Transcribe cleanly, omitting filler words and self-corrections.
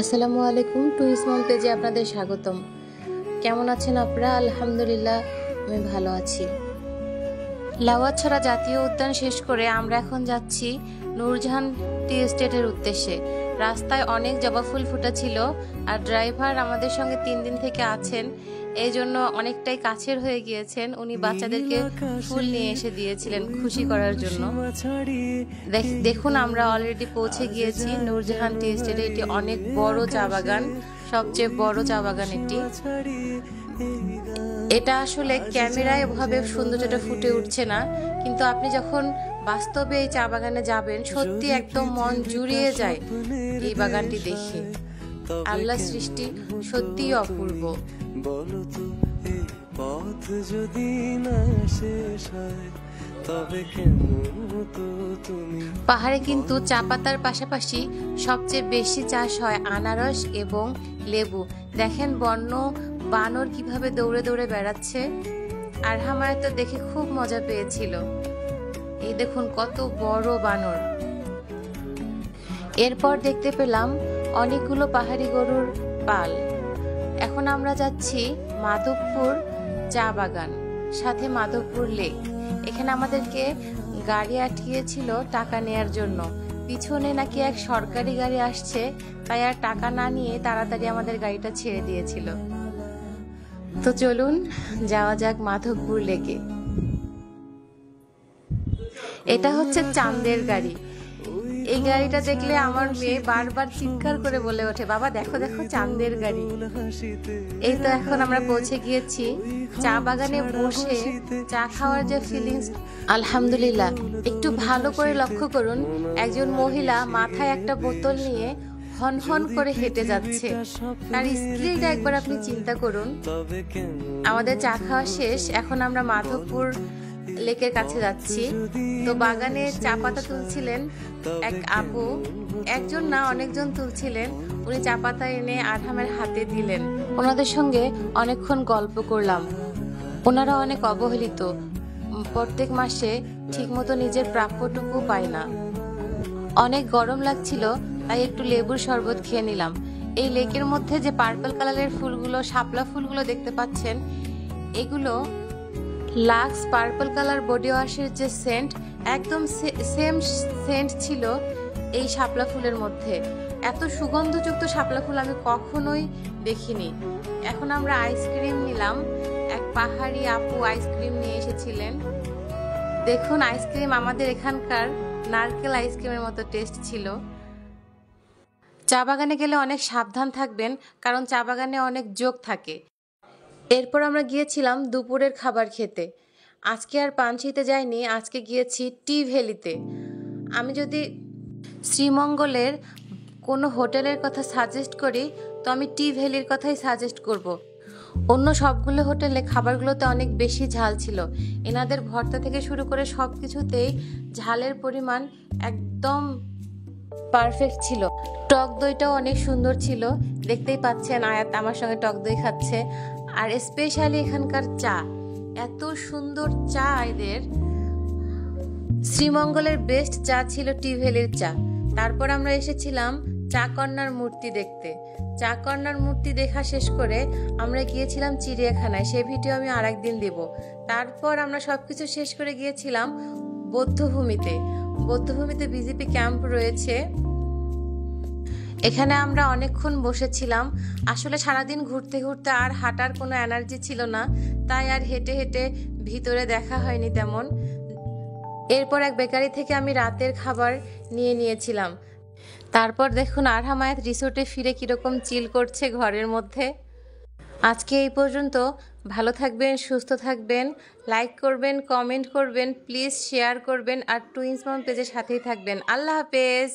আসসালামু আলাইকুম, টুইস মম পেজে আপনাদের স্বাগতম। কেমন আছেন আপনারা? আলহামদুলিল্লাহ আমি ভালো আছি। লাউয়াছড়া জাতীয় উদ্যান শেষ করে আমরা এখন যাচ্ছি নূরজাহান টি এস্টেটের উদ্দেশ্যে। রাস্তায় অনেক জবা ফুল ফুটা ছিল, আর ড্রাইভার আমাদের সঙ্গে 3 দিন থেকে আছেন, এই জন্য অনেকটাই কাছের হয়ে গিয়েছেন। উনি বাচ্চাদেরকে ফুল নিয়ে এসে দিয়েছিলেন খুশি করার জন্য। দেখুন আমরা অলরেডি পৌঁছে গিয়েছি নূরজাহান টি এস্টেটে। এটি অনেক বড় চা বাগান, সবচেয়ে বড় চা বাগান এটি। এটা আসলে ক্যামেরায় ওভাবে সৌন্দর্যটা ফুটে উঠছে না, কিন্তু আপনি যখন বাস্তবে এই চা বাগানে যাবেন সত্যি একদম মন জুড়িয়ে যায় এই বাগানটি দেখে। আল্লাহর সৃষ্টি সত্যিই অপূর্ব। পাহাড়ে কিন্তু চা পাতার পাশাপাশি সবচেয়ে বেশি চাষ হয় আনারস এবং লেবু। দেখেন বন্য বানর কিভাবে দৌড়ে দৌড়ে বেড়াচ্ছে। আর আমার তো দেখে খুব মজা পেয়েছিল। এই দেখুন কত বড় বানর। এরপর দেখতে পেলাম অনেকগুলো পাহাড়ি গরুর পাল। এখন আমরা যাচ্ছি মাধবপুর চা বাগান, সাথে মাধবপুর লেক। এখানে আমাদেরকে গাড়ি আটকিয়েছিল টাকা নেয়ার জন্য। পিছনে নাকি এক সরকারি গাড়ি আসছে, তাই আর টাকা না নিয়ে তাড়াতাড়ি আমাদের গাড়িটা ছেড়ে দিয়েছিল। তো চলুন যাওয়া যাক মাধবপুর লেকে। এটা হচ্ছে চাঁদের গাড়ি। এই গাড়িটা দেখলে আমার মেয়ে বারবার চিৎকার করে বলে ওঠে, বাবা দেখো দেখো চাঁদের গাড়ি। এই তো এখন আমরা পৌঁছে গিয়েছি চা বাগানে। বসে চা খাওয়ার যে ফিলিংস, আলহামদুলিল্লাহ। একটু ভালো করে লক্ষ্য করুন, একজন মহিলা মাথায় একটা বোতল নিয়ে হন হন করে হেঁটে যাচ্ছে। তার স্কিলটা একবার আপনি চিন্তা করুন। আমাদের চা খাওয়া শেষ, এখন আমরা মাধবপুর লেকের কাছে যাচ্ছি। তো বাগানে চা পাতা তুলছিলেন এক আপু, একজন না অনেকজন তুলছিলেন। উনি চা পাতা এনে আরহামের হাতে দিলেন। ওনাদের সঙ্গে অনেকক্ষণ গল্প করলাম। ওনারা অনেক অবহেলিত, প্রত্যেক মাসে ঠিকমতো নিজের প্রাপ্যটুকু পায় না। অনেক গরম লাগছিল, তাই একটু লেবুর শরবত খেয়ে নিলাম। এই লেকের মধ্যে যে পার্পল কালারের ফুলগুলো, শাপলা ফুলগুলো দেখতে পাচ্ছেন, এগুলো লাক্স পার্পল কালার বডি ওয়াশের যে সেন্ট, একদম সেম সেন্ট ছিল এই শাপলা ফুলের মধ্যে। এত সুগন্ধযুক্ত শাপলা ফুল আমি কখনোই দেখিনি। এখন আমরা আইসক্রিম নিলাম। এক পাহাড়ি আপু আইসক্রিম নিয়ে এসেছিলেন। দেখুন আইসক্রিম আমাদের এখানকার নারকেল আইসক্রিমের মতো টেস্ট ছিল। চা বাগানে গেলে অনেক সাবধান থাকবেন, কারণ চা বাগানে অনেক জোক থাকে। এরপর আমরা গিয়েছিলাম দুপুরের খাবার খেতে। আজকে আর পাঞ্চিতে যাইনি, আজকে গিয়েছি টি ভ্যালিতে। আমি যদি শ্রীমঙ্গলের কোনো হোটেলের কথা সাজেস্ট করি, তো আমি টি ভ্যালির কথাই সাজেস্ট করব। অন্য সবগুলো হোটেলে খাবারগুলোতে অনেক বেশি ঝাল ছিল। এনাদের ভর্তা থেকে শুরু করে সব কিছুতেই ঝালের পরিমাণ একদম পারফেক্ট ছিল। টক দইটাও অনেক সুন্দর ছিল, দেখতেই পাচ্ছেন আয়াত আমার সঙ্গে টক দই খাচ্ছে। আর স্পেশালি এখানকার চা, এত সুন্দর চা এদের। শ্রীমঙ্গলের বেস্ট চা ছিল টি ভ্যালির চা। তারপর আমরা এসেছিলাম চা কর্নার মূর্তি দেখতে। চা কর্নার মূর্তি দেখা শেষ করে আমরা গিয়েছিলাম চিড়িয়াখানায়, সেই ভিডিও আমি আরেকদিন দেব। তারপর আমরা সবকিছু শেষ করে গিয়েছিলাম বৌদ্ধভূমিতে। বৌদ্ধভূমিতে বিজেপি ক্যাম্প রয়েছে, এখানে আমরা অনেকক্ষণ বসেছিলাম। আসলে সারাদিন ঘুরতে ঘুরতে আর হাঁটার কোনো এনার্জি ছিল না, তাই আর হেঁটে হেঁটে ভিতরে দেখা হয়নি তেমন। এরপর এক বেকারি থেকে আমি রাতের খাবার নিয়েছিলাম। তারপর দেখুন আরহাম আয়াত রিসোর্টে ফিরে কিরকম চিল করছে ঘরের মধ্যে। আজকে এই পর্যন্ত। ভালো থাকবেন, সুস্থ থাকবেন, লাইক করবেন, কমেন্ট করবেন, প্লিজ শেয়ার করবেন, আর টুইন্স মম পেজের সাথেই থাকবেন। আল্লাহ হাফেজ।